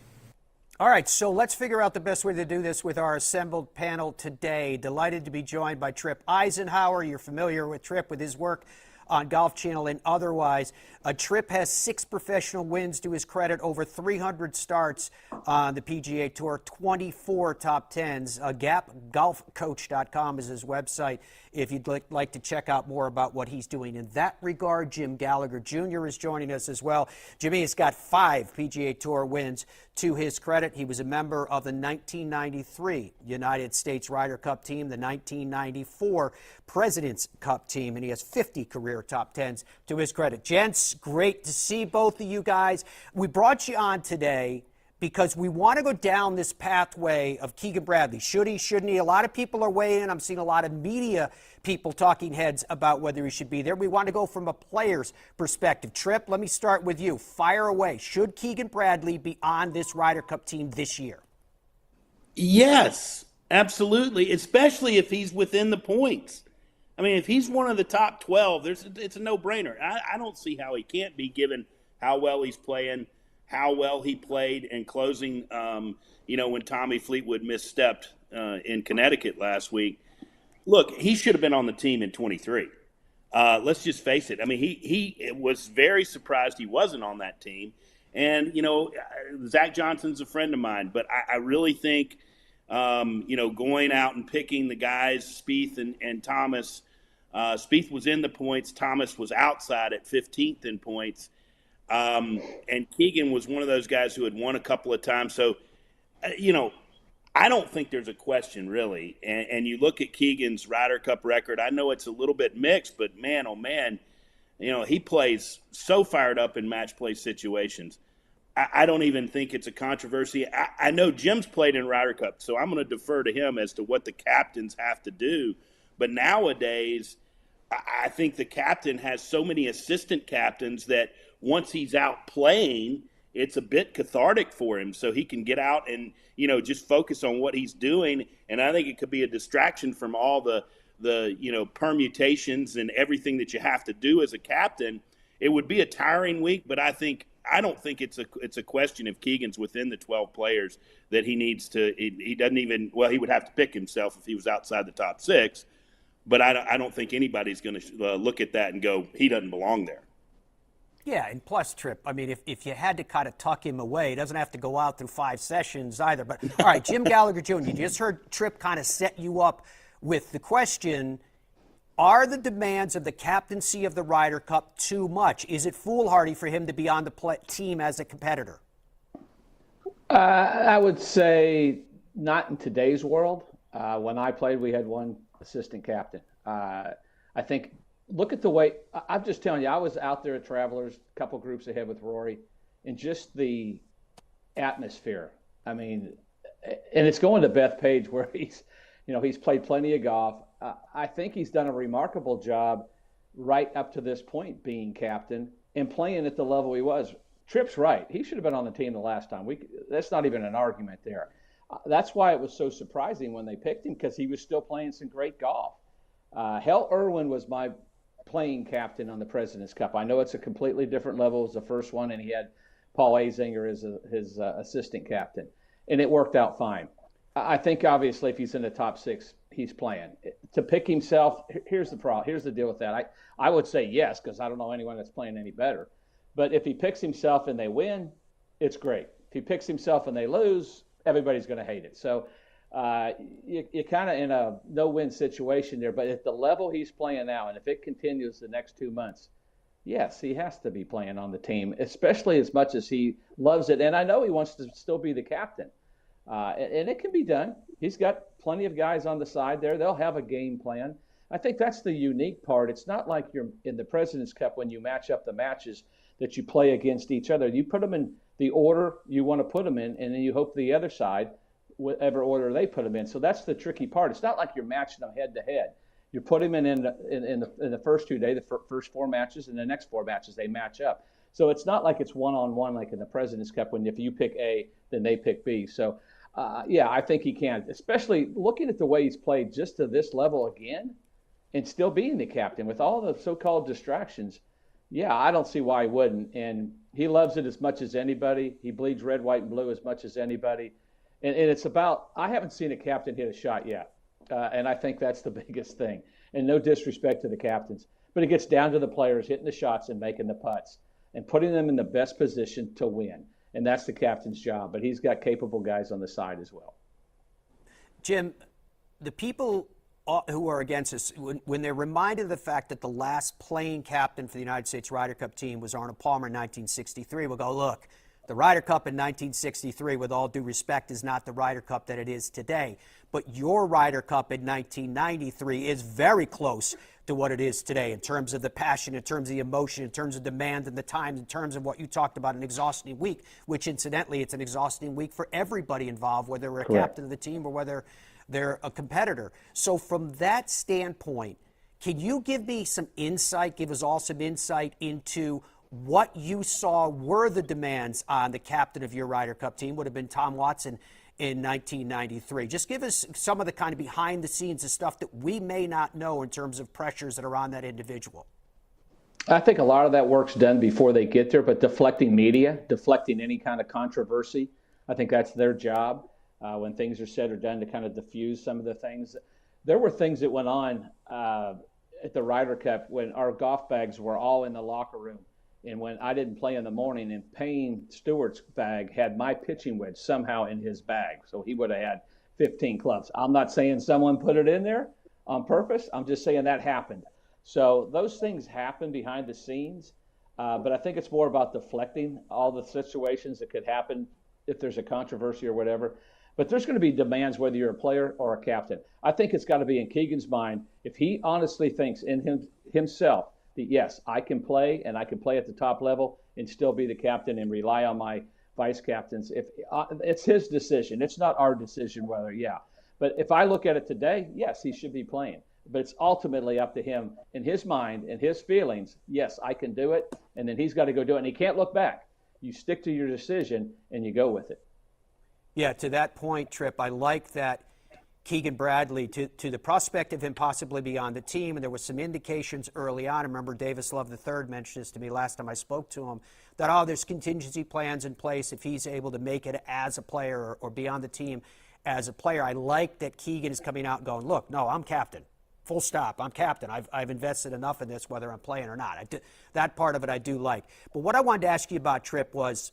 All right, so let's figure out the best way to do this with our assembled panel today. Delighted to be joined by Tripp Isenhour. You're familiar with Tripp with his work on Golf Channel and otherwise. Tripp has 6 professional wins to his credit, over 300 starts on the PGA Tour, 24 top 10s. GapGolfCoach.com is his website if you'd like to check out more about what he's doing in that regard. Jim Gallagher Jr. is joining us as well. Jimmy has got 5 PGA Tour wins to his credit. He was a member of the 1993 United States Ryder Cup team, the 1994 President's Cup team, and he has 50 career top 10s to his credit. Gents, great to see both of you guys. We brought you on today because we want to go down this pathway of Keegan Bradley. Should he, shouldn't he? A lot of people are weighing in. I'm seeing a lot of media people talking heads about whether he should be there. We want to go from a player's perspective. Tripp, let me start with you. Fire away. Should Keegan Bradley be on this Ryder Cup team this year? Yes, absolutely, especially if he's within the points. I mean, if he's one of the top 12, it's a no-brainer. I don't see how he can't be, given how well he's playing, how well he played in closing, when Tommy Fleetwood misstepped in Connecticut last week. Look, he should have been on the team in 23. Let's just face it. I mean, he was very surprised he wasn't on that team. And, Zach Johnson's a friend of mine, but I really think, going out and picking the guys, Spieth and Thomas, Spieth was in the points. Thomas was outside at 15th in points. And Keegan was one of those guys who had won a couple of times. So, I don't think there's a question, really. And you look at Keegan's Ryder Cup record, I know it's a little bit mixed, but man, oh man, he plays so fired up in match play situations. I don't even think it's a controversy. I know Jim's played in Ryder Cup, so I'm going to defer to him as to what the captains have to do. But nowadays, I think the captain has so many assistant captains that once he's out playing, it's a bit cathartic for him, so he can get out and just focus on what he's doing. And I think it could be a distraction from all the permutations and everything that you have to do as a captain. It would be a tiring week, but I don't think it's a question if Keegan's within the 12 players that he needs to. He doesn't even. Well, he would have to pick himself if he was outside the top 6. But I don't think anybody's going to look at that and go, he doesn't belong there. Yeah, and plus, Tripp, I mean, if you had to kind of tuck him away, he doesn't have to go out through 5 sessions either. But, all right, Jim Gallagher Jr., you just heard Tripp kind of set you up with the question, are the demands of the captaincy of the Ryder Cup too much? Is it foolhardy for him to be on the team as a competitor? I would say not in today's world. When I played, we had one assistant captain. I think, look at the way, I'm just telling you, I was out there at Travelers, a couple groups ahead with Rory, and just the atmosphere. I mean, and it's going to Beth Page where he's played plenty of golf. I think he's done a remarkable job right up to this point being captain and playing at the level he was. Tripp's right. He should have been on the team the last time. That's not even an argument there. That's why it was so surprising when they picked him, because he was still playing some great golf. Hal Irwin was my playing captain on the President's Cup. I know it's a completely different level as the first one, and he had Paul Isenhour as his assistant captain, and it worked out fine. I think, obviously, if he's in the top 6, he's playing. To pick himself, here's the problem. Here's the deal with that. I would say yes, because I don't know anyone that's playing any better. But if he picks himself and they win, it's great. If he picks himself and they lose, everybody's going to hate it. So you're kind of in a no-win situation there. But at the level he's playing now, and if it continues the next 2 months, yes, he has to be playing on the team, especially as much as he loves it. And I know he wants to still be the captain. And it can be done. He's got plenty of guys on the side there. They'll have a game plan. I think that's the unique part. It's not like you're in the President's Cup when you match up the matches that you play against each other. You put them in the order you want to put them in, and then you hope the other side, whatever order they put them in. So that's the tricky part. It's not like you're matching them head to head. You put him in the first 2 days, the first 4 matches, and the next 4 matches they match up. So it's not like it's one-on-one like in the President's Cup when if you pick A, then they pick B. So, yeah, I think he can, especially looking at the way he's played just to this level again and still being the captain with all the so-called distractions. Yeah, I don't see why he wouldn't. And he loves it as much as anybody. He bleeds red, white, and blue as much as anybody. And it's about – I haven't seen a captain hit a shot yet. And I think that's the biggest thing. And no disrespect to the captains. But it gets down to the players hitting the shots and making the putts and putting them in the best position to win. And that's the captain's job. But he's got capable guys on the side as well. Jim, the people who are against us, when they're reminded of the fact that the last playing captain for the United States Ryder Cup team was Arnold Palmer in 1963, will go, look, the Ryder Cup in 1963, with all due respect, is not the Ryder Cup that it is today. But your Ryder Cup in 1993 is very close to what it is today in terms of the passion, in terms of the emotion, in terms of demand and the time, in terms of what you talked about, an exhausting week, which incidentally, it's an exhausting week for everybody involved, whether they're a captain of the team or whether they're a competitor. So from that standpoint, can you give me some insight, give us all some insight into what you saw were the demands on the captain of your Ryder Cup team, would have been Tom Watson in 1993. Just give us some of the kind of behind the scenes of stuff that we may not know in terms of pressures that are on that individual. I think a lot of that work's done before they get there, but deflecting media, deflecting any kind of controversy, I think that's their job when things are said or done to kind of diffuse some of the things. There were things that went on at the Ryder Cup when our golf bags were all in the locker room. And when I didn't play in the morning, and Payne Stewart's bag had my pitching wedge somehow in his bag. So he would have had 15 clubs. I'm not saying someone put it in there on purpose. I'm just saying that happened. So those things happen behind the scenes. But I think it's more about deflecting all the situations that could happen if there's a controversy or whatever. But there's going to be demands whether you're a player or a captain. I think it's got to be in Keegan's mind. If he honestly thinks in himself, yes, I can play and I can play at the top level and still be the captain and rely on my vice captains. If it's his decision, it's not our decision whether, But if I look at it today, yes, he should be playing. But it's ultimately up to him in his mind and his feelings. Yes, I can do it. And then he's got to go do it. And he can't look back. You stick to your decision and you go with it. Yeah, to that point, Tripp, I like that Keegan Bradley, to the prospect of him possibly be on the team, and there was some indications early on. I remember Davis Love III mentioned this to me last time I spoke to him, that, there's contingency plans in place if he's able to make it as a player or be on the team as a player. I like that Keegan is coming out and going, look, no, I'm captain. Full stop. I'm captain. I've invested enough in this, whether I'm playing or not. That part of it I do like. But what I wanted to ask you about, Tripp, was,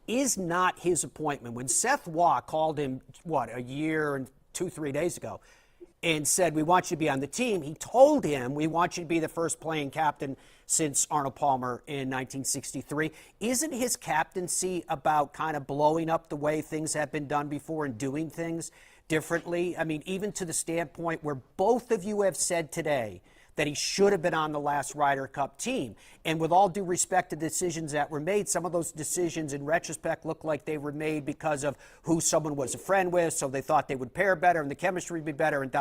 is not his appointment, when Seth Waugh called him, a year and 2-3 days ago, and said, we want you to be on the team, he told him, we want you to be the first playing captain since Arnold Palmer in 1963. Isn't his captaincy about kind of blowing up the way things have been done before and doing things differently? I mean, even to the standpoint where both of you have said today that he should have been on the last Ryder Cup team. And with all due respect to decisions that were made, some of those decisions in retrospect look like they were made because of who someone was a friend with, so they thought they would pair better and the chemistry would be better and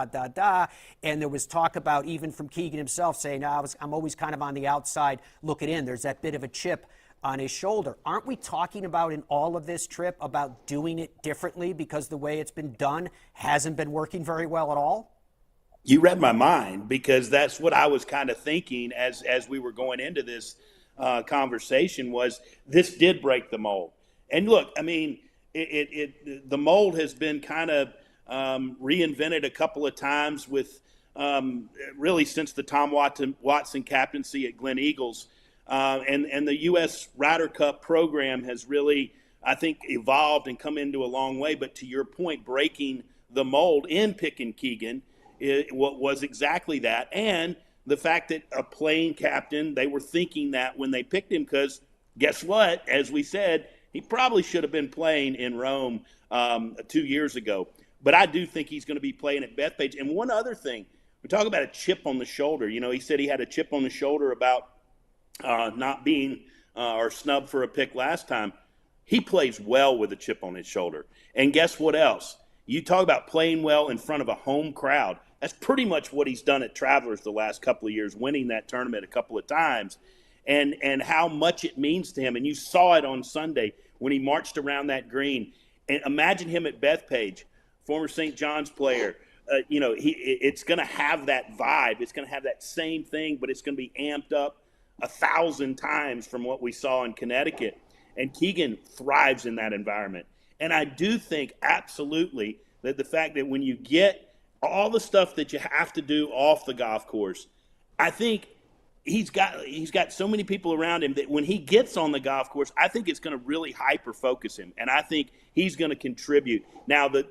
And there was talk about, even from Keegan himself, saying, I'm always kind of on the outside looking in. There's that bit of a chip on his shoulder. Aren't we talking about in all of this, Tripp, about doing it differently because the way it's been done hasn't been working very well at all? You read my mind, because that's what I was kind of thinking as we were going into this conversation, was this did break the mold. And look, I mean, the mold has been kind of reinvented a couple of times with really since the Tom Watson captaincy at Glen Eagles. And the U.S. Ryder Cup program has really, I think, evolved and come into a long way. But to your point, breaking the mold in picking Keegan, it was exactly that. And the fact that a playing captain, they were thinking that when they picked him, because guess what? As we said, he probably should have been playing in Rome 2 years ago. But I do think he's going to be playing at Bethpage. And one other thing, we talk about a chip on the shoulder. You know, he said he had a chip on the shoulder about not being or snubbed for a pick last time. He plays well with a chip on his shoulder. And guess what else? You talk about playing well in front of a home crowd. That's pretty much what he's done at Travelers the last couple of years, winning that tournament a couple of times, and how much it means to him. And you saw it on Sunday when he marched around that green. And imagine him at Bethpage, former St. John's player. It's going to have that vibe. It's going to have that same thing, but it's going to be amped up 1,000 times from what we saw in Connecticut. And Keegan thrives in that environment. And I do think absolutely that the fact that when you get all the stuff that you have to do off the golf course, I think he's got so many people around him that when he gets on the golf course, I think it's going to really hyper focus him, and I think he's going to contribute. Now the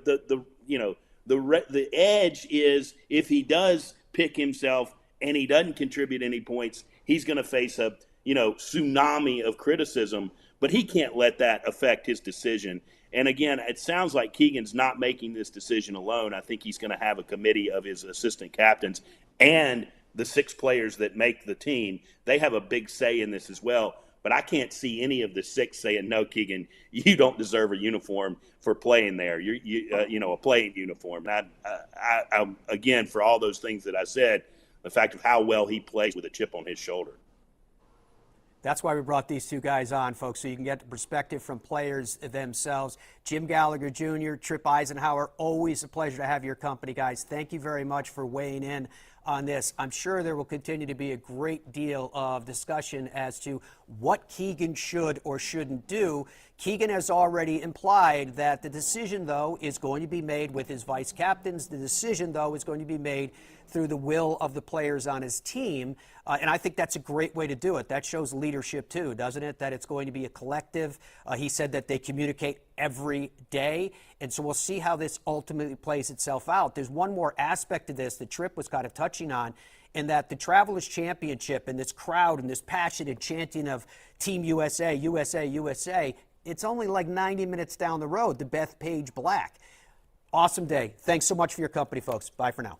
edge is if he does pick himself and he doesn't contribute any points, he's going to face a tsunami of criticism, but he can't let that affect his decision. And again, it sounds like Keegan's not making this decision alone. I think he's going to have a committee of his assistant captains and the 6 players that make the team. They have a big say in this as well. But I can't see any of the 6 saying, no, Keegan, you don't deserve a uniform for playing there. A playing uniform. And I, again, for all those things that I said, the fact of how well he plays with a chip on his shoulder. That's why we brought these two guys on, folks, so you can get the perspective from players themselves. Jim Gallagher Jr., Tripp Isenhour, always a pleasure to have your company, guys. Thank you very much for weighing in on this. I'm sure there will continue to be a great deal of discussion as to what Keegan should or shouldn't do. Keegan has already implied that the decision, though, is going to be made with his vice captains. The decision, though, is going to be made through the will of the players on his team. And I think that's a great way to do it. That shows leadership, too, doesn't it? That it's going to be a collective. He said that they communicate every day. And so we'll see how this ultimately plays itself out. There's one more aspect to this that Tripp was kind of touching on, in that the Travelers Championship and this crowd and this passionate chanting of Team USA, USA, USA, it's only like 90 minutes down the road to Bethpage Black. Awesome day. Thanks so much for your company, folks. Bye for now.